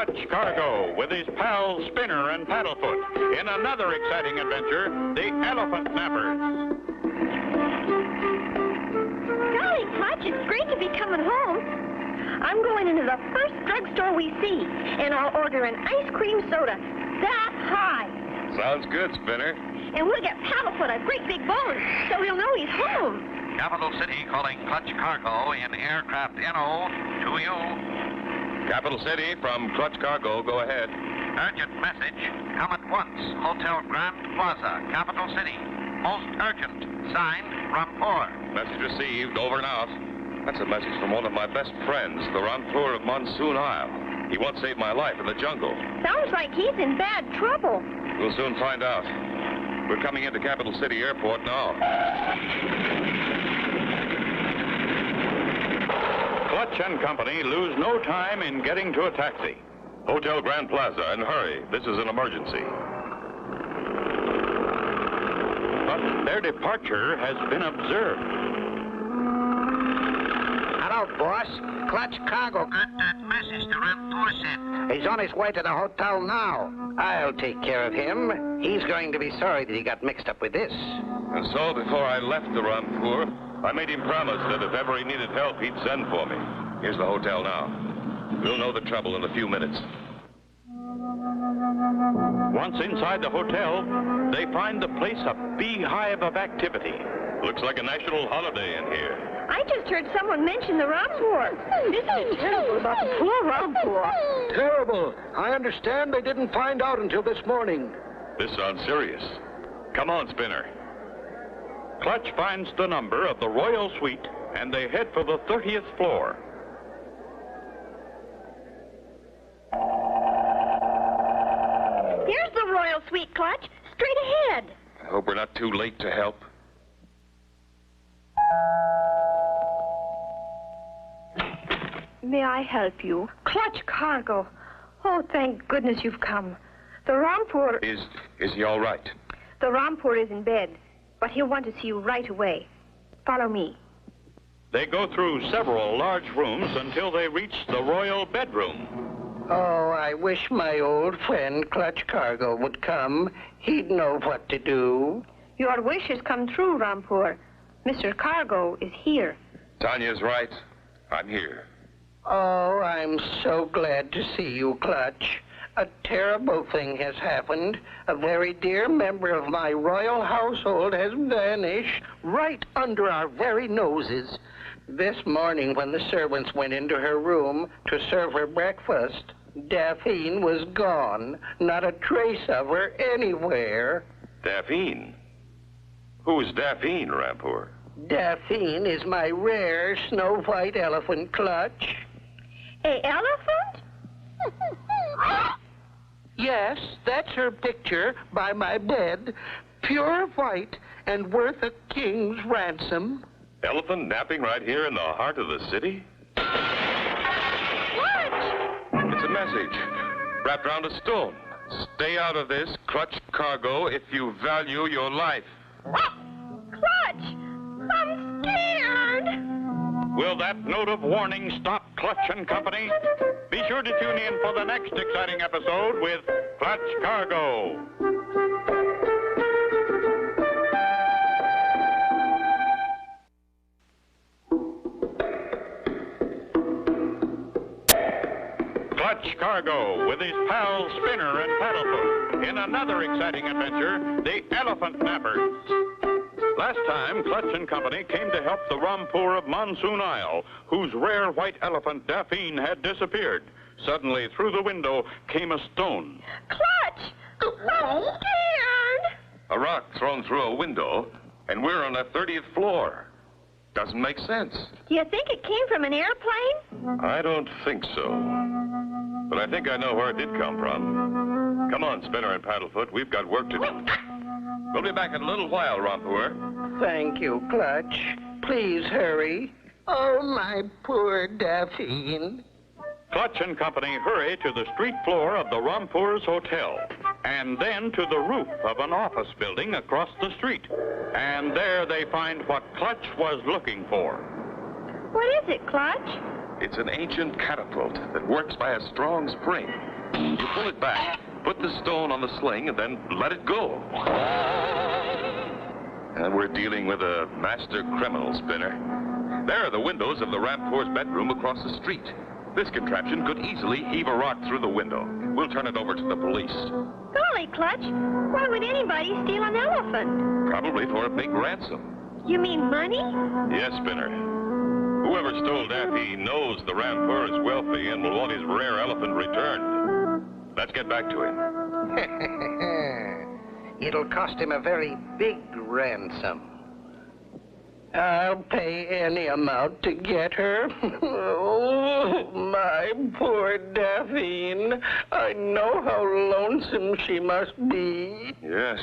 Clutch Cargo with his pals Spinner and Paddlefoot in another exciting adventure, the Elephant Nappers. Golly, Clutch, it's great to be coming home. I'm going into the first drugstore we see, and I'll order an ice cream soda that high. Sounds good, Spinner. And we'll get Paddlefoot a great big bonus, so he'll know he's home. Capital City calling Clutch Cargo in aircraft NO to you. Capital City from Clutch Cargo, go ahead. Urgent message. Come at once. Hotel Grand Plaza, Capital City. Most urgent. Signed, Rampur. Message received, over and out. That's a message from one of my best friends, the Rampur of Monsoon Isle. He once saved my life in the jungle. Sounds like he's in bad trouble. We'll soon find out. We're coming into Capital City Airport now. Clutch and company lose no time in getting to a taxi. Hotel Grand Plaza, and hurry. This is an emergency. But their departure has been observed. Hello, boss. Clutch Cargo. Got that message the Rampur sent. He's on his way to the hotel now. I'll take care of him. He's going to be sorry that he got mixed up with this. And so, before I left the Rampur, I made him promise that if ever he needed help, he'd send for me. Here's the hotel now. We'll know the trouble in a few minutes. Once inside the hotel, they find the place a beehive of activity. Looks like a national holiday in here. I just heard someone mention the Rampur. This is terrible about the poor Rampur. Terrible. I understand they didn't find out until this morning. This sounds serious. Come on, Spinner. Clutch finds the number of the Royal Suite, and they head for the 30th floor. Here's the Royal Suite, Clutch. Straight ahead. I hope we're not too late to help. May I help you? Clutch Cargo. Oh, thank goodness you've come. The Rampur... Is he all right? The Rampur is in bed, but he'll want to see you right away. Follow me. They go through several large rooms until they reach the royal bedroom. Oh, I wish my old friend Clutch Cargo would come. He'd know what to do. Your wish has come true, Rampur. Mr. Cargo is here. Tanya's right. I'm here. Oh, I'm so glad to see you, Clutch. A terrible thing has happened. A very dear member of my royal household has vanished right under our very noses. This morning, when the servants went into her room to serve her breakfast, Daphne was gone. Not a trace of her anywhere. Daphne? Who's Daphne, Rampur? Daphne is my rare snow-white elephant, Clutch. A elephant? Yes, that's her picture by my bed. Pure white and worth a king's ransom. Elephant napping right here in the heart of the city? Clutch! It's a message wrapped around a stone. Stay out of this, Clutch Cargo, if you value your life. Clutch! I'm scared! Will that note of warning stop Clutch and company? Be sure to tune in for the next exciting episode with Clutch Cargo. Clutch Cargo with his pals Spinner and Paddlefoot in another exciting adventure, the Elephant Nappers. Last time, Clutch and company came to help the Rampur of Monsoon Isle, whose rare white elephant Daphne had disappeared. Suddenly, through the window, came a stone. Clutch! I'm scared! A rock thrown through a window, and we're on the 30th floor. Doesn't make sense. Do you think it came from an airplane? I don't think so. But I think I know where it did come from. Come on, Spinner and Paddlefoot. We've got work to do. We'll be back in a little while, Rampur. Thank you, Clutch. Please hurry. Oh, my poor Daphne. Clutch and company hurry to the street floor of the Rampur's hotel, and then to the roof of an office building across the street. And there they find what Clutch was looking for. What is it, Clutch? It's an ancient catapult that works by a strong spring. You pull it back, put the stone on the sling, and then let it go. And we're dealing with a master criminal, Spinner. There are the windows of the Rampour's bedroom across the street. This contraption could easily heave a rock through the window. We'll turn it over to the police. Golly, Clutch, why would anybody steal an elephant? Probably for a big ransom. You mean money? Yes, Spinner. Whoever stole Daffy knows the Rampour is wealthy and will want his rare elephant returned. Let's get back to him. It'll cost him a very big ransom. I'll pay any amount to get her. Oh, my poor Daphne. I know how lonesome she must be. Yes,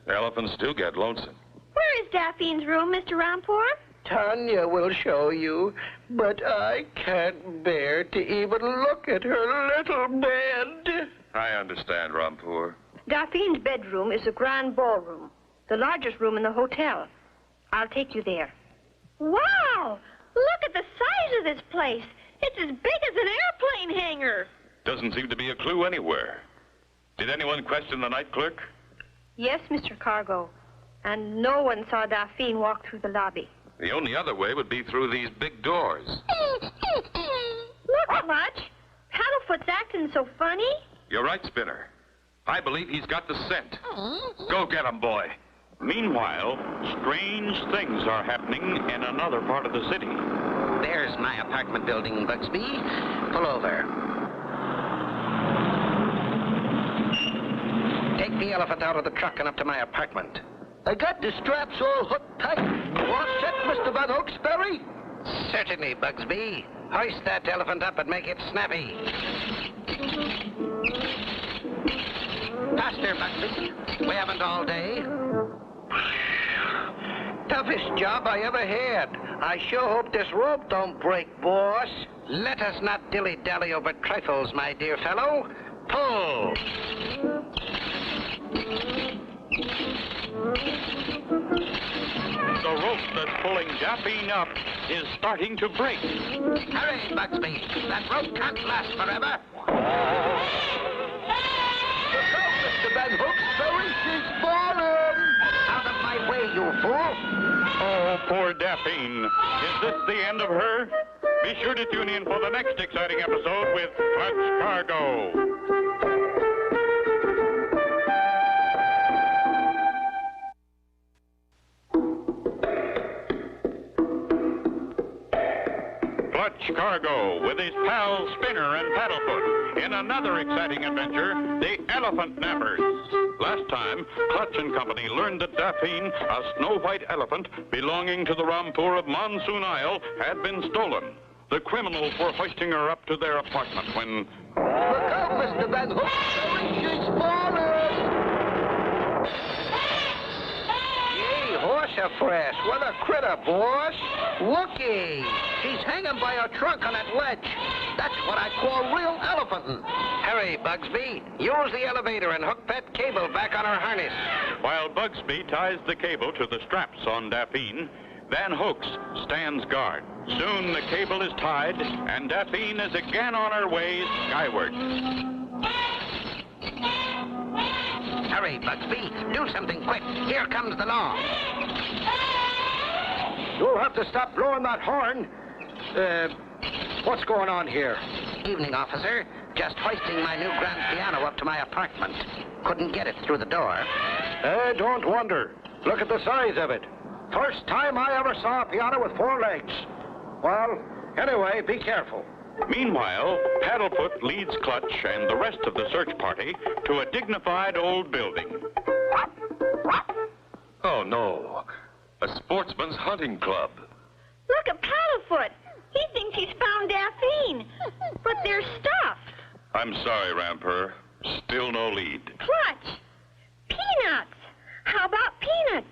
elephants do get lonesome. Where is Daphne's room, Mr. Rampour? Tanya will show you, but I can't bear to even look at her little bed. I understand, Rampour. Daphne's bedroom is the grand ballroom, the largest room in the hotel. I'll take you there. Wow! Look at the size of this place. It's as big as an airplane hangar. Doesn't seem to be a clue anywhere. Did anyone question the night clerk? Yes, Mr. Cargo. And no one saw Daphne walk through the lobby. The only other way would be through these big doors. Look, Clutch. Paddlefoot's acting so funny. You're right, Spinner. I believe he's got the scent. Go get him, boy. Meanwhile, strange things are happening in another part of the city. There's my apartment building, Bugsby. Pull over. Take the elephant out of the truck and up to my apartment. I got the straps all hooked tight. All set, Mr. Van Hooksbury? Certainly, Bugsby. Hoist that elephant up and make it snappy. Faster, Bugsby. We haven't all day. Toughest job I ever had. I sure hope this rope don't break, boss. Let us not dilly-dally over trifles, my dear fellow. Pull. The rope that's pulling Daphne up is starting to break. Hurry, Bugsby. That rope can't last forever. Look out, Mr. Van Hooksbury. She's falling. Out of my way, you fool. Oh, poor Daphne. Is this the end of her? Be sure to tune in for the next exciting episode with Clutch Cargo. Clutch Cargo with his pals Spinner and Paddlefoot in another exciting adventure, the Elephant Nappers. Last time, Clutch and Company learned that Daphne, a snow-white elephant belonging to the Rampour of Monsoon Isle, had been stolen. The criminals were hoisting her up to their apartment when... Look out, Mr. Van Hooksbury. She's falling. Yay, horsefresh. What a critter, boss. Looky. She's hanging by her trunk on that ledge. That's what I call real elephantin'. Hurry, Bugsby. Use the elevator and hook that cable back on her harness. While Bugsby ties the cable to the straps on Daphne, Van Hooks stands guard. Soon the cable is tied, and Daphne is again on her way skyward. Hurry, Bugsby. Do something quick. Here comes the law. You'll have to stop blowing that horn. What's going on here? Evening, officer. Just hoisting my new grand piano up to my apartment. Couldn't get it through the door. Don't wonder. Look at the size of it. First time I ever saw a piano with 4 legs. Well, anyway, be careful. Meanwhile, Paddlefoot leads Clutch and the rest of the search party to a dignified old building. Oh, no. A sportsman's hunting club. Look at Paddlefoot. He thinks he's found Daphne. But they're stuffed. I'm sorry, Rampour. Still no lead. Clutch. Peanuts. How about peanuts?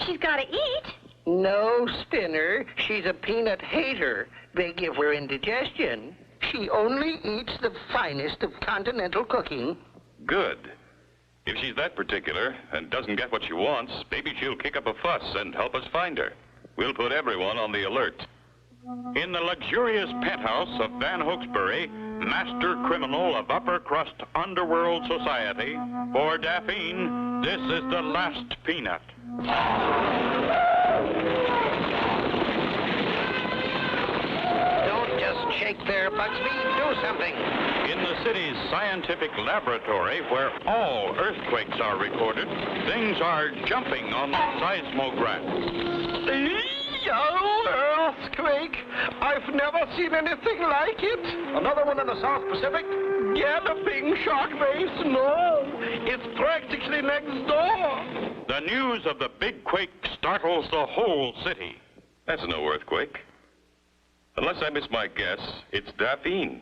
She's got to eat. No, Spinner. She's a peanut hater. They give her indigestion. She only eats the finest of continental cooking. Good. If she's that particular and doesn't get what she wants, maybe she'll kick up a fuss and help us find her. We'll put everyone on the alert. In the luxurious penthouse of Van Hokesbury, master criminal of upper crust underworld society, for Daphne, this is the last peanut. Don't just shake there, Bugsby. Do something. In the city's scientific laboratory, where all earthquakes are recorded, things are jumping on the seismograph. Earthquake! I've never seen anything like it. Another one in the South Pacific? Galloping shark base? No, it's practically next door. The news of the big quake startles the whole city. That's no earthquake. Unless I miss my guess, it's Daphne.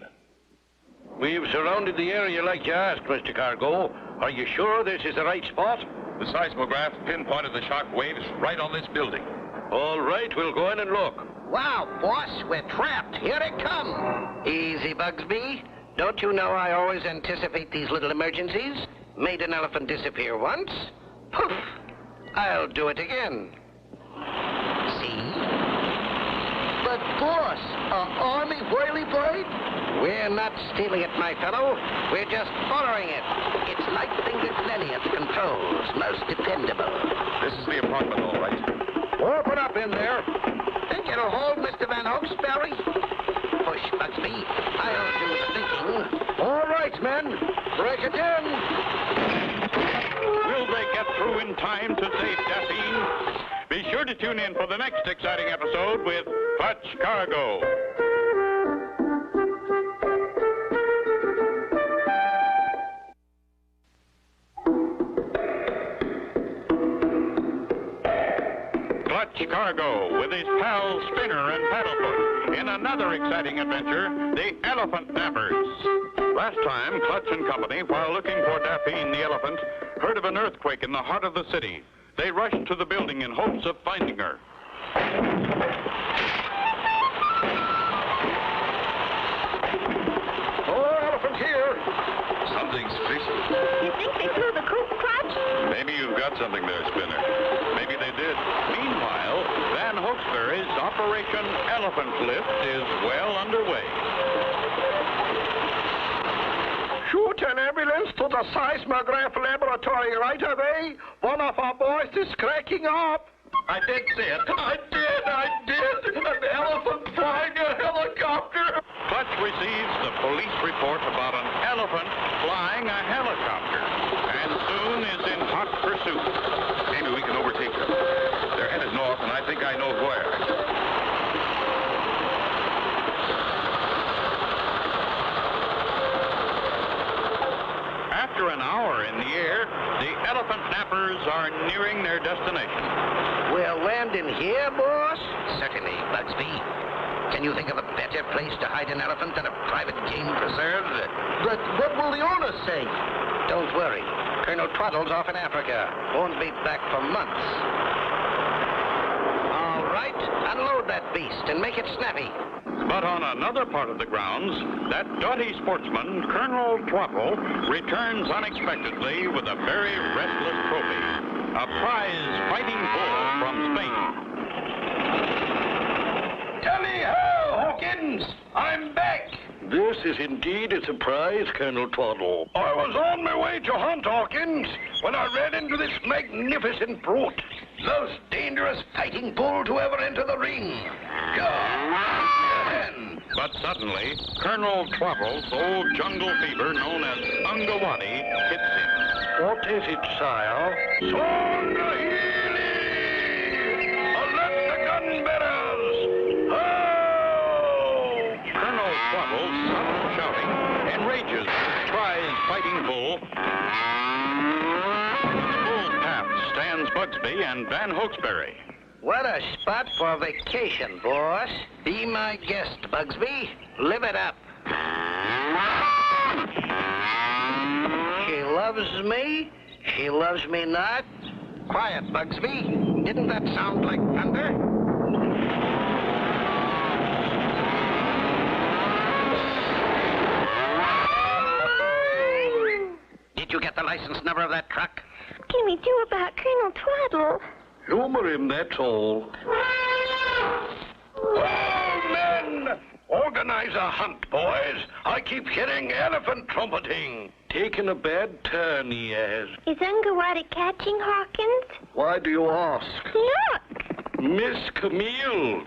We've surrounded the area like you asked, Mr. Cargo. Are you sure this is the right spot? The seismograph pinpointed the shock waves right on this building. All right, we'll go in and look. Wow, boss, we're trapped. Here it comes. Easy, Bugsby. Don't you know I always anticipate these little emergencies? Made an elephant disappear once. Poof! I'll do it again. See? But, boss, army whirly-bird? We're not stealing it, my fellow. We're just following it. It's light-fingered Lenny at the controls. Most dependable. This is the apartment, all right. Open up in there. Think it'll hold, Mr. Van Hokesbury? Push, Bugsby. I'll do the thinking. All right, men. Break it in. Will they get through in time to save Daphne? Be sure to tune in for the next exciting episode with Clutch Cargo. Clutch Cargo with his pals Spinner and Paddlefoot in another exciting adventure, the Elephant Nappers. Last time, Clutch and company, while looking for Daphne the elephant, heard of an earthquake in the heart of the city. They rushed to the building in hopes of finding her. Oh, elephant here. Something's fishy. You think they blew the coop, Clutch? Maybe you've got something there, Spinner. Maybe they did. Meanwhile, Van Hokesbury's Operation Elephant Lift is well underway. Shoot an ambulance to the seismograph laboratory right away. One of our boys is cracking up. I did see it. I did. An elephant flying a helicopter. Clutch receives the police report about an elephant flying a helicopter, and soon is in hot pursuit. Maybe we can overtake them. They're headed north, and I think I know where. After an hour in the air, the Elephant Nappers are nearing their destination. We're landing here, boss? Certainly, Bugsby. Can you think of a better place to hide an elephant than a private game preserve? But what will the owners say? Don't worry. Colonel Twaddle's off in Africa. Won't be back for months. All right, unload that beast and make it snappy. But on another part of the grounds, that doughty sportsman, Colonel Twaddle, returns unexpectedly with a very restless trophy, a prize fighting bull from Spain. Tally-ho, Hawkins! I'm back! This is indeed a surprise, Colonel Twaddle. I was on my way to hunt, Hawkins, when I ran into this magnificent brute. Most dangerous fighting bull to ever enter the ring. But suddenly, Colonel Twaddle's old jungle fever, known as Ungawati, hits him. What is it, sire? Swahili! Alert the gun bearers! Ho! Colonel Twaddle's sudden shouting enrages the prize fighting bull. Bull's path stands Bugsby and Van Hokesbury. What a spot for vacation, boss. Be my guest, Bugsby. Live it up. She loves me. She loves me not. Quiet, Bugsby. Didn't that sound like thunder? Did you get the license number of that truck? Can we do about Colonel Twaddle? Humor him, that's all. Oh, men! Organize a hunt, boys. I keep hearing elephant trumpeting. Taking a bad turn, he has. Is Ungawati catching, Hawkins? Why do you ask? Look! Miss Camille.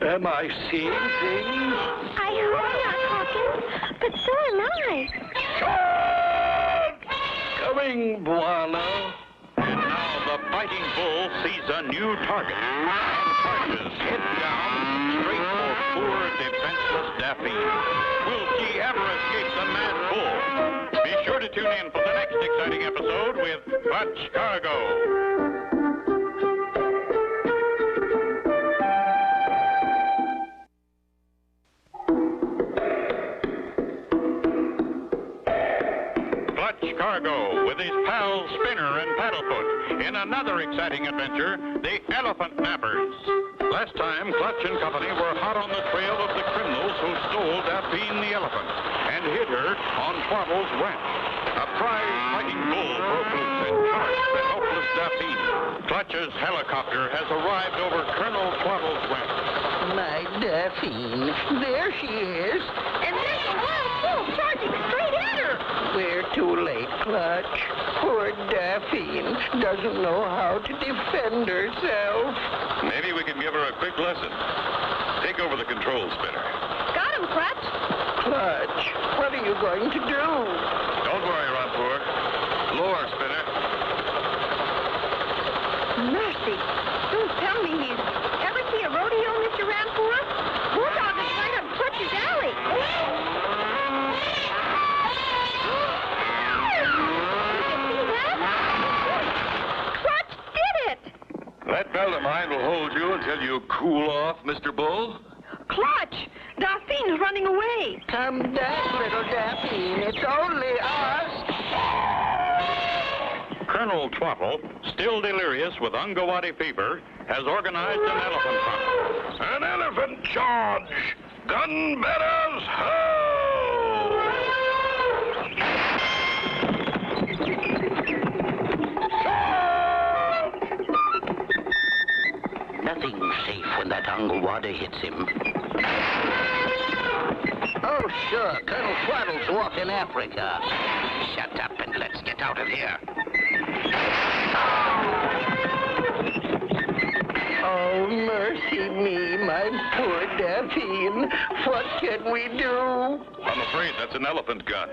Am I seeing things? I hope not, Hawkins, but so am I. Shot! Coming, Buana. And now the fighting bull sees a new target and charges head down straight for poor defenseless Daphne. Will she ever escape the mad bull? Be sure to tune in for the next exciting episode with Clutch Cargo. Clutch Cargo with his pals Spinner and Paddlefoot in another exciting adventure, the Elephant Nappers. Last time, Clutch and company were hot on the trail of the criminals who stole Daphne the elephant and hid her on Twaddle's ranch. A prize fighting bull broke loose and charged the helpless Daphne. Clutch's helicopter has arrived over Colonel Twaddle's ranch. My Daphne. There she is. And there's a wild bull charging straight at her. We're too late, Clutch. Poor Daphne doesn't know how to defend herself. Maybe we can give her a quick lesson. Take over the control, Spinner. Got him, Clutch. Clutch, what are you going to do? Don't worry, Rampur. Lower, Spinner. Mercy. Don't tell me he's... Ever see a rodeo, Mr. Rampur? Bulldog is right up Clutch's alley. That belt of mine will hold you until you cool off, Mr. Bull. Clutch! Daphne's running away. Come back, little Daphne. It's only us. Colonel Twaddle, still delirious with Ungawati fever, has organized an elephant hunt. An elephant charge! Gun bearers, ho! Nothing's safe when that Ungawati hits him. Oh, sure. Colonel Twaddle's off in Africa. Shut up and let's get out of here. Oh, mercy me, my poor Daphne. What can we do? I'm afraid that's an elephant gun.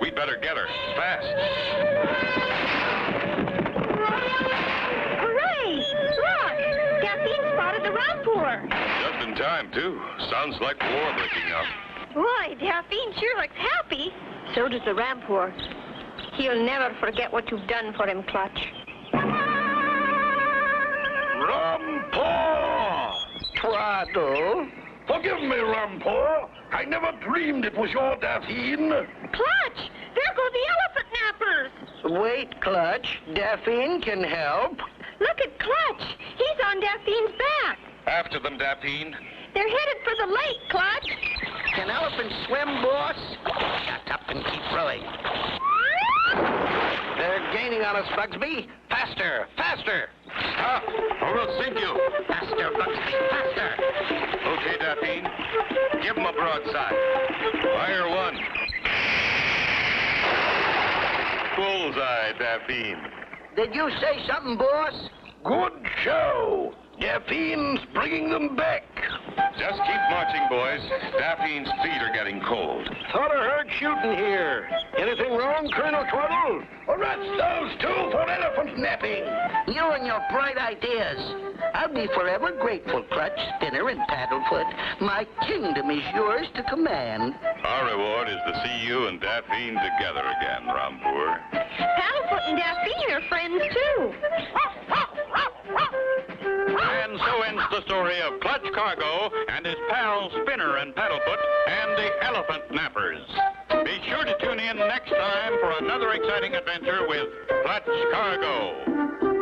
We'd better get her, fast. Hooray! Look! Daphne spotted the Rampur. Just in time, too. Sounds like war breaking out. Boy, Daphne sure looks happy. So does the Rampur. He'll never forget what you've done for him, Clutch. Rampur! Twaddle? Forgive me, Rampur. I never dreamed it was your Daphne. Clutch! There go the elephant nappers! Wait, Clutch. Daphne can help. Look at Clutch. He's on Daphne's back. After them, Daphne. They're headed for the lake, Clutch. Can elephants swim, boss? Shut up and keep rowing. They're gaining on us, Bugsby. Faster, faster. Stop, or we'll sink you. Faster, Bugsby, faster. Okay, Daphne. Give them a broadside. Fire one. Bullseye, Daphne. Did you say something, boss? Good show. Daphne's bringing them back. Just keep marching, boys. Daphne's feet are getting cold. Thought I heard shooting here. Anything wrong, Colonel Twaddle? Well, that's those two for elephant napping. You and your bright ideas. I'll be forever grateful, Clutch, Spinner, and Paddlefoot. My kingdom is yours to command. Our reward is to see you and Daphne together again, Rampur. Paddlefoot and Daphne are friends, too. And so ends the story of Clutch Cargo and his pals Spinner and Paddlefoot and the Elephant Nappers. Be sure to tune in next time for another exciting adventure with Clutch Cargo.